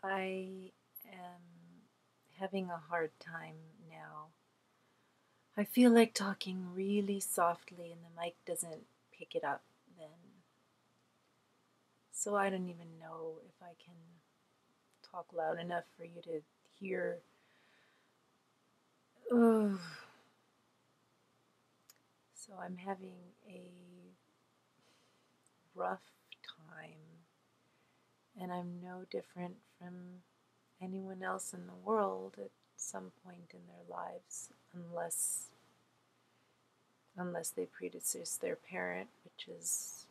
I am having a hard time now. I feel like talking really softly and the mic doesn't pick it up then. So I don't even know if I can talk loud enough for you to hear. Ugh. So I'm having a rough time, and I'm no different from anyone else in the world at some point in their lives, unless they predecease their parent, which is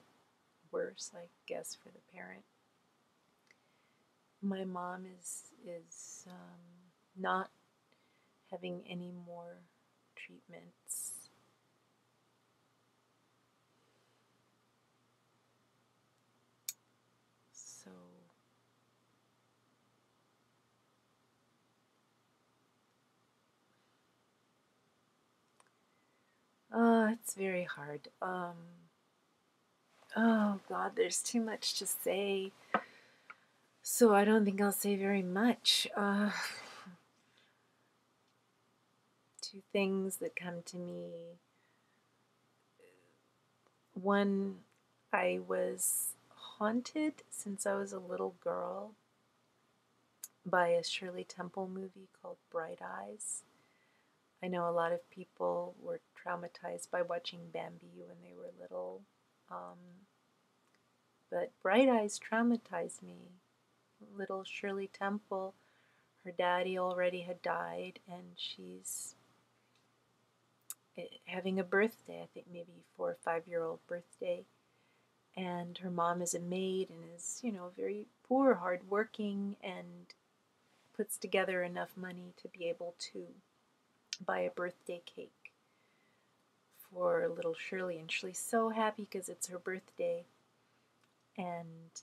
worse, I guess, for the parent. My mom is not having any more treatments. So it's very hard. Oh God, there's too much to say. So I don't think I'll say very much. Two things that come to me. One, I was haunted since I was a little girl by a Shirley Temple movie called Bright Eyes. I know a lot of people were traumatized by watching Bambi when they were little, but Bright Eyes traumatized me. Little Shirley Temple, her daddy already had died, and she's having a birthday, I think maybe 4 or 5-year-old birthday, and her mom is a maid and is, very poor, hardworking, and puts together enough money to be able to buy a birthday cake for little Shirley, and Shirley's so happy because it's her birthday, and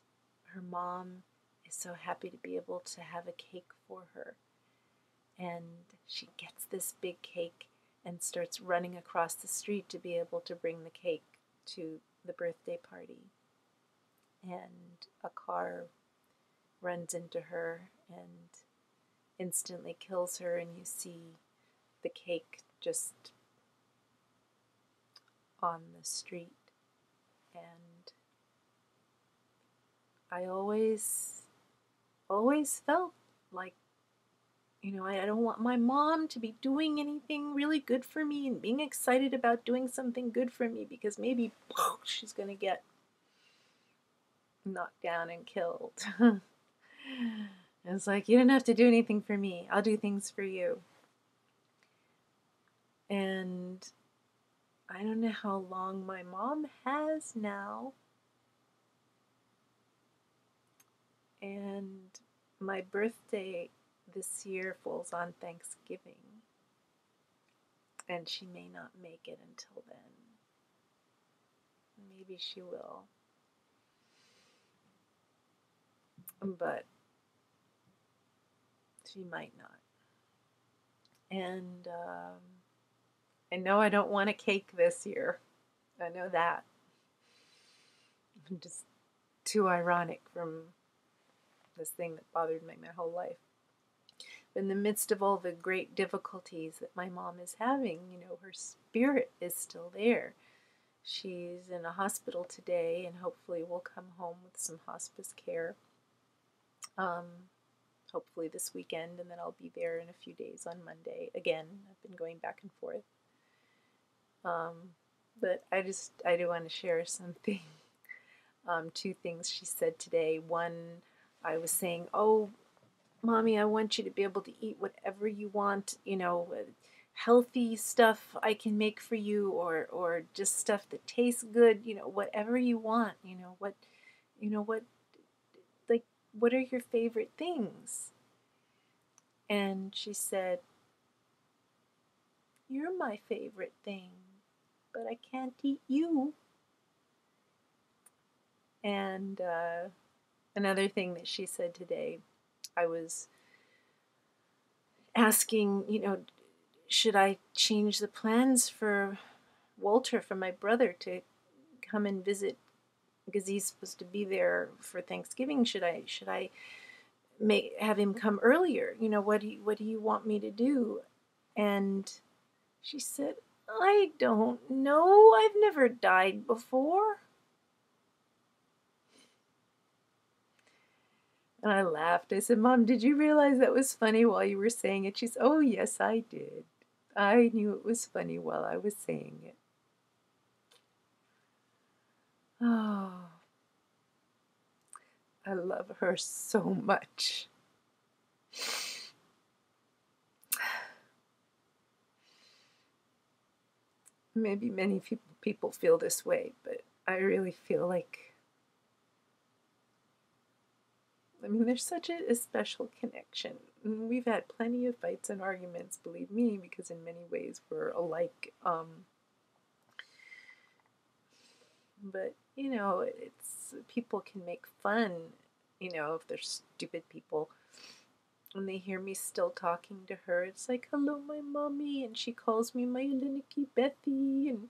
her mom is so happy to be able to have a cake for her, and she gets this big cake and starts running across the street to be able to bring the cake to the birthday party, and a car runs into her and instantly kills her, and you see the cake just on the street. And I always felt like, I don't want my mom to be doing anything really good for me and being excited about doing something good for me, because maybe she's going to get knocked down and killed. It's like, you don't have to do anything for me. I'll do things for you. And I don't know how long my mom has now. And my birthday this year falls on Thanksgiving. And she may not make it until then. Maybe she will. But she might not. And I know I don't want a cake this year. I know that. Just too ironic from this thing that bothered me my whole life. In the midst of all the great difficulties that my mom is having, her spirit is still there. She's in a hospital today and hopefully will come home with some hospice care. Hopefully this weekend, and then I'll be there in a few days on Monday. Again, I've been going back and forth. But I do want to share something. Two things she said today. One, I was saying, oh, Mommy, I want you to be able to eat whatever you want, healthy stuff I can make for you, or just stuff that tastes good, whatever you want, what are your favorite things? And she said, you're my favorite thing, but I can't eat you. And another thing that she said today, I was asking, should I change the plans for Walter, for my brother, to come and visit because he's supposed to be there for Thanksgiving? Should I have him come earlier. You know, what do you want me to do? And she said, I don't know. I've never died before. And I laughed. I said, Mom, did you realize that was funny while you were saying it? She said, oh, yes, I did. I knew it was funny while I was saying it. Oh, I love her so much. Maybe many people feel this way, but I really feel like, I mean, there's such a special connection. We've had plenty of fights and arguments, believe me, because in many ways we're alike. But, you know, it's people can make fun, you know, if they're stupid people. When they hear me still talking to her, it's like, hello, my mommy, and she calls me my Elena-Bethy. And,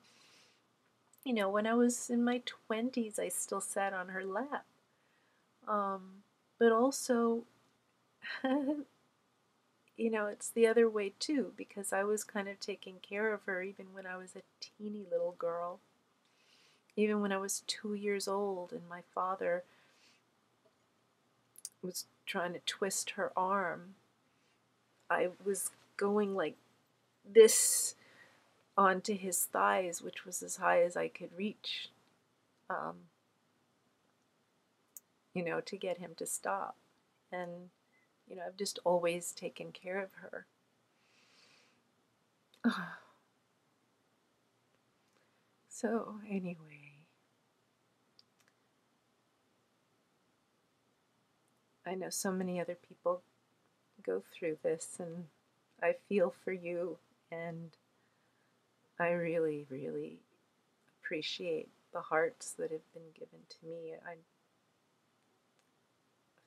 you know, when I was in my 20s, I still sat on her lap. But also, you know, it's the other way too, because I was kind of taking care of her even when I was a teeny little girl. Even when I was 2 years old and my father was trying to twist her arm, I was going like this onto his thighs, which was as high as I could reach, you know, to get him to stop. And, you know, I've just always taken care of her. So, anyway, I know so many other people go through this, and I feel for you, and I really, really appreciate the hearts that have been given to me. I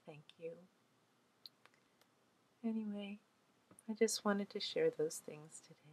thank you. Anyway, I just wanted to share those things today.